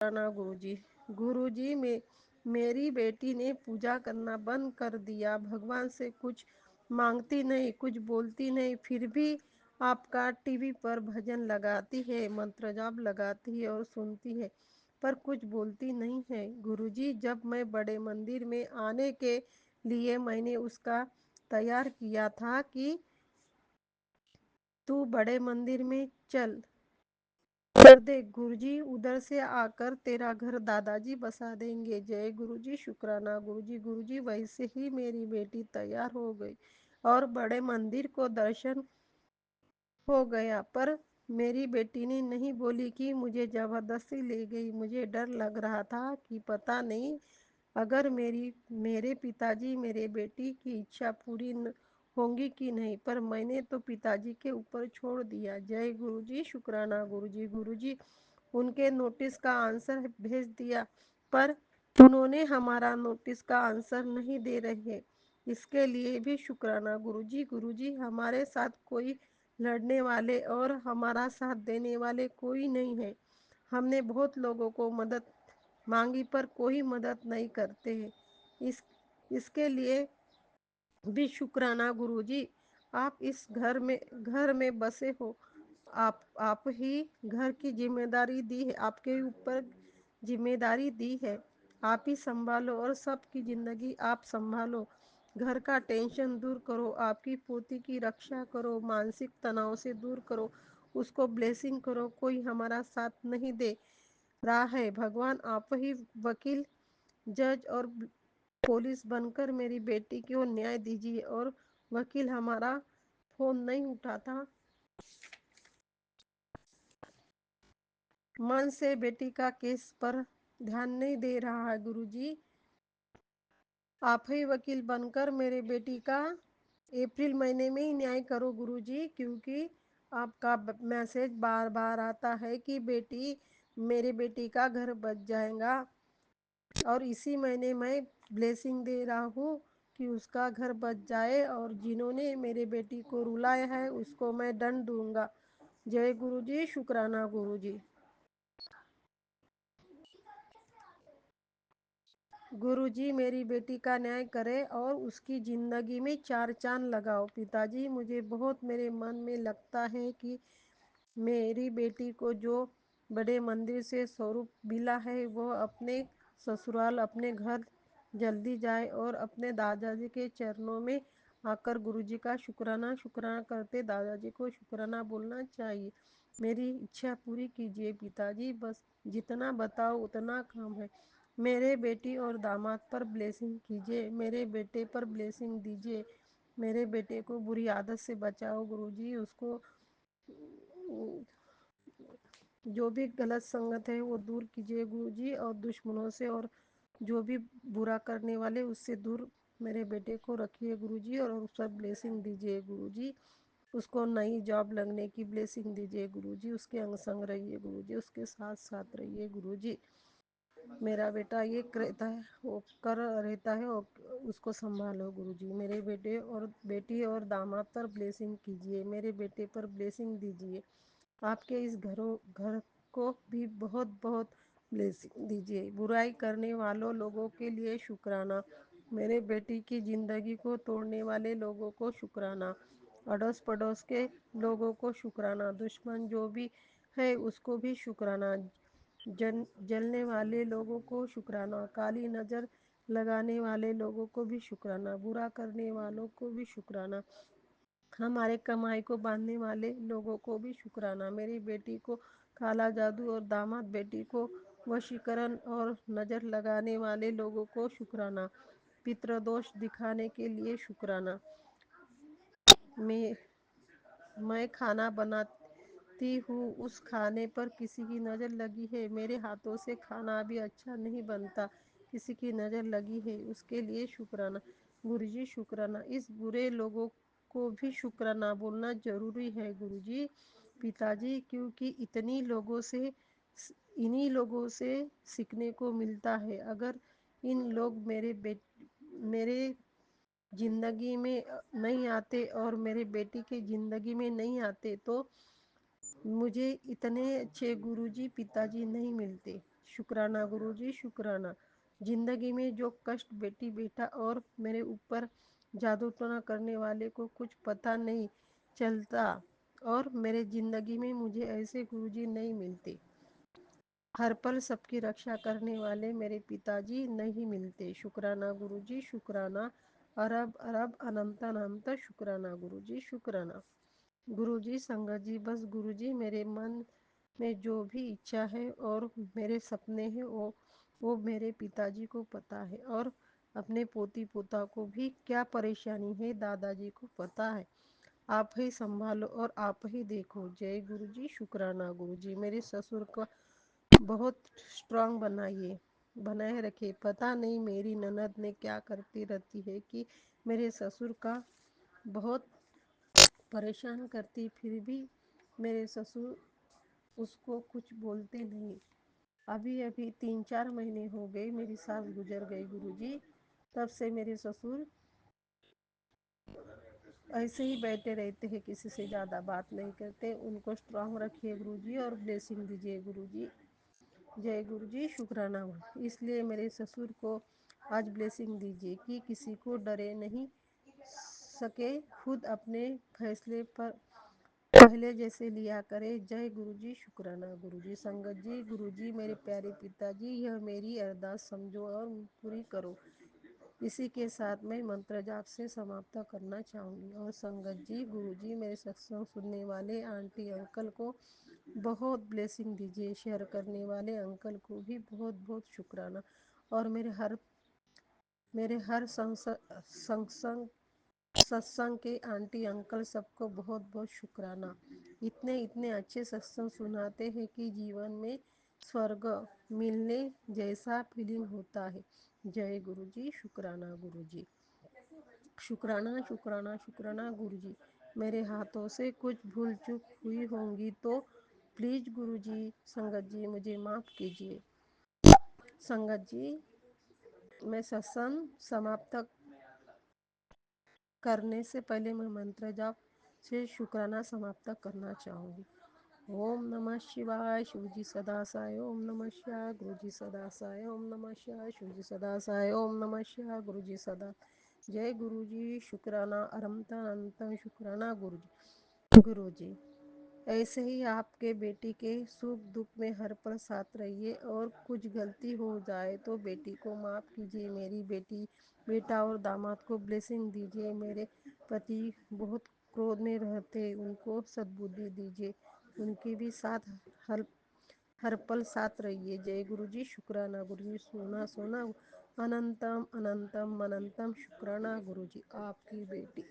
शुक्राना गुरुजी। गुरुजी मेरी बेटी ने पूजा करना बंद कर दिया, भगवान से कुछ मांगती नहीं, कुछ बोलती नहीं, फिर भी आपका टीवी पर भजन लगाती है, मंत्र जाप लगाती है और सुनती है, पर कुछ बोलती नहीं है। गुरुजी, जब मैं बड़े मंदिर में आने के लिए मैंने उसका तैयार किया था कि तू बड़े मंदिर में चल कर दे, गुरुजी उधर से आकर तेरा घर दादाजी बसा देंगे। जय गुरुजी, शुक्राना गुरुजी। गुरुजी, वैसे ही मेरी बेटी तैयार हो गई और बड़े मंदिर को दर्शन हो गया, पर मेरी बेटी ने नहीं बोली कि मुझे जबरदस्ती ले गई। मुझे डर लग रहा था कि पता नहीं अगर मेरे पिताजी मेरे बेटी की इच्छा पूरी होंगी कि नहीं, पर मैंने तो पिताजी के ऊपर छोड़ दिया। जय गुरुजी, शुक्राना गुरुजी। गुरुजी, उनके नोटिस का आंसर भेज दिया, पर उन्होंने हमारा नोटिस का आंसर नहीं दे रहे, इसके लिए भी शुक्राना गुरुजी। गुरुजी, हमारे साथ कोई लड़ने वाले और हमारा साथ देने वाले कोई नहीं है। हमने बहुत लोगों को मदद मांगी, पर कोई मदद नहीं करते हैं। इसके लिए भी शुक्राना गुरुजी। आप इस घर में बसे हो, आप ही घर की जिम्मेदारी दी है, आपके ऊपर जिम्मेदारी दी है, आप ही संभालो और सबकी जिंदगी आप संभालो। घर का टेंशन दूर करो, आपकी पोती की रक्षा करो, मानसिक तनाव से दूर करो, उसको ब्लेसिंग करो। कोई हमारा साथ नहीं दे रहा है, भगवान आप ही वकील, जज और पुलिस बनकर मेरी बेटी को न्याय दीजिए। और वकील हमारा फोन नहीं उठाता, मन से बेटी का केस पर ध्यान नहीं दे रहा है। गुरुजी, आप ही वकील बनकर मेरे बेटी का अप्रैल महीने में ही न्याय करो गुरुजी, क्योंकि आपका मैसेज बार बार आता है कि मेरी बेटी का घर बच जाएगा, और इसी महीने मैं ब्लेसिंग दे रहा हूँ कि उसका घर बच जाए, और जिन्होंने मेरे बेटी को रुलाया है उसको मैं दंड दूंगा। जय गुरुजी, शुक्राना गुरुजी। गुरुजी, मेरी बेटी का न्याय करे और उसकी ज़िंदगी में चार चांद लगाओ। पिताजी, मुझे बहुत मेरे मन में लगता है कि मेरी बेटी को जो बड़े मंदिर से स्वरूप मिला है वो अपने ससुराल, अपने घर जल्दी जाए और अपने दादाजी के चरणों में आकर गुरुजी का शुक्राना शुक्राना करते दादाजी को शुक्राना बोलना चाहिए। मेरी इच्छा पूरी कीजिए पिताजी, बस जितना बताओ उतना काम है। मेरे बेटी और दामाद पर ब्लेसिंग कीजिए, मेरे बेटे पर ब्लेसिंग दीजिए, मेरे बेटे को बुरी आदत से बचाओ गुरुजी, उसको जो भी गलत संगत है वो दूर कीजिए गुरुजी, और दुश्मनों से और जो भी बुरा करने वाले उससे दूर मेरे बेटे को रखिए गुरुजी, और उस पर ब्लेसिंग दीजिए गुरुजी। उसको नई जॉब लगने की ब्लेसिंग दीजिए गुरुजी, उसके अंग संग रहिए गुरुजी, उसके साथ साथ रहिए गुरुजी। मेरा बेटा ये रहता है, वो कर रहता है, और उसको संभालो गुरुजी। मेरे बेटे और बेटी और दामाद पर ब्लेसिंग कीजिए, मेरे बेटे पर ब्लेसिंग दीजिए। आपके इस घर को भी बहुत बहुत ब्लेसिंग दीजिए। बुराई करने वालों लोगों के लिए शुक्राना, मेरे बेटी की ज़िंदगी को तोड़ने वाले लोगों को शुक्राना, अड़ोस पड़ोस के लोगों को शुक्राना, दुश्मन जो भी है उसको भी शुक्राना, जलने वाले लोगों को शुक्राना, काली नज़र लगाने वाले लोगों को भी शुक्राना, बुरा करने वालों को भी शुक्राना, हमारे कमाई को बांधने वाले लोगों को भी शुक्राना, मेरी बेटी को काला जादू और दामाद बेटी को वशीकरण और नज़र लगाने वाले लोगों को शुक्राना, पितृदोष दिखाने के लिए शुक्राना। मैं मैं खाना बनाती हूँ, उस खाने पर किसी की नज़र लगी है, मेरे हाथों से खाना भी अच्छा नहीं बनता, किसी की नज़र लगी है, उसके लिए शुक्राना गुरुजी, शुक्राना। इस बुरे लोगों को भी शुक्राना बोलना ज़रूरी है गुरुजी, पिताजी, क्योंकि इन्हीं लोगों से सीखने को मिलता है। अगर इन लोग मेरे ज़िंदगी में नहीं आते और मेरे बेटी की ज़िंदगी में नहीं आते तो मुझे इतने अच्छे गुरुजी पिताजी नहीं मिलते। शुक्राना गुरुजी शुक्राना। जिंदगी में जो कष्ट बेटी बेटा और मेरे ऊपर जादू टोना करने वाले को कुछ पता नहीं चलता, और मेरे जिंदगी में मुझे ऐसे गुरुजी नहीं मिलते। हर पल सबकी रक्षा करने वाले मेरे पिताजी नहीं मिलते। शुक्राना गुरुजी शुक्राना। अरब अरब अनंत अनंत शुक्राना गुरुजी शुक्राना। गुरुजी संगत जी, बस गुरुजी मेरे मन में जो भी इच्छा है और मेरे सपने हैं वो मेरे पिताजी को पता है, और अपने पोती पोता को भी क्या परेशानी है दादाजी को पता है। आप ही संभालो और आप ही देखो। जय गुरुजी शुक्राना गुरुजी। मेरे ससुर को बहुत स्ट्रांग बनाए रखे। पता नहीं मेरी ननद ने क्या करती रहती है कि मेरे ससुर का बहुत परेशान करती, फिर भी मेरे ससुर उसको कुछ बोलते नहीं। अभी अभी 3-4 महीने हो गए मेरी सास गुजर गई गुरुजी, तब से मेरे ससुर ऐसे ही बैठे रहते हैं, किसी से ज़्यादा बात नहीं करते। उनको स्ट्रांग रखिए गुरुजी और ब्लेसिंग दीजिए गुरुजी। जय गुरुजी शुक्राना। इसलिए मेरे ससुर को आज ब्लेसिंग दीजिए कि किसी को डरे नहीं सके, खुद अपने फैसले पर पहले जैसे लिया करे। जय गुरुजी शुक्राना गुरुजी। संगत जी, गुरुजी मेरे प्यारे पिताजी, यह मेरी अरदास समझो और पूरी करो। इसी के साथ मैं मंत्र जाप से समाप्त करना चाहूँगी। और संगत जी, गुरुजी मेरे सत्संग सुनने वाले आंटी अंकल को बहुत ब्लेसिंग दीजिए। शेयर करने वाले अंकल को भी बहुत बहुत शुक्राना। और मेरे हर संग सत्संग के आंटी अंकल सबको बहुत बहुत शुक्राना। इतने इतने अच्छे सत्संग सुनाते हैं कि जीवन में स्वर्ग मिलने जैसा फीलिंग होता है। जय गुरुजी शुक्राना गुरुजी। शुक्राना शुक्राना शुक्राना गुरुजी। मेरे हाथों से कुछ भूल चूक हुई होंगी तो प्लीज़ गुरुजी संगत जी मुझे माफ़ कीजिए। संगत जी, मैं सत्संग समाप्त करने से पहले मैं मंत्र जाप से शुक्राना समाप्त करना चाहूँगी। ओम नमः शिवाय शिवजी सदा साय। ओम नमः शिवाय गुरुजी सदा साय। ओम नमः शिवाय शिवजी सदा साय। ओम नमः शिवाय गुरुजी सदा। जय गुरुजी शुक्राना। अनंत अनंत शुक्राना गुरुजी। गुरुजी ऐसे ही आपके बेटी के सुख दुख में हर पल साथ रहिए, और कुछ गलती हो जाए तो बेटी को माफ़ कीजिए। मेरी बेटी बेटा और दामाद को ब्लेसिंग दीजिए। मेरे पति बहुत क्रोध में रहते, उनको सद्बुद्धि दीजिए। उनके भी साथ हर हर पल साथ रहिए। जय गुरुजी शुक्राना गुरुजी। सोना सोना अनंतम अनंतम अनंतम शुक्राना गुरुजी। आपकी बेटी।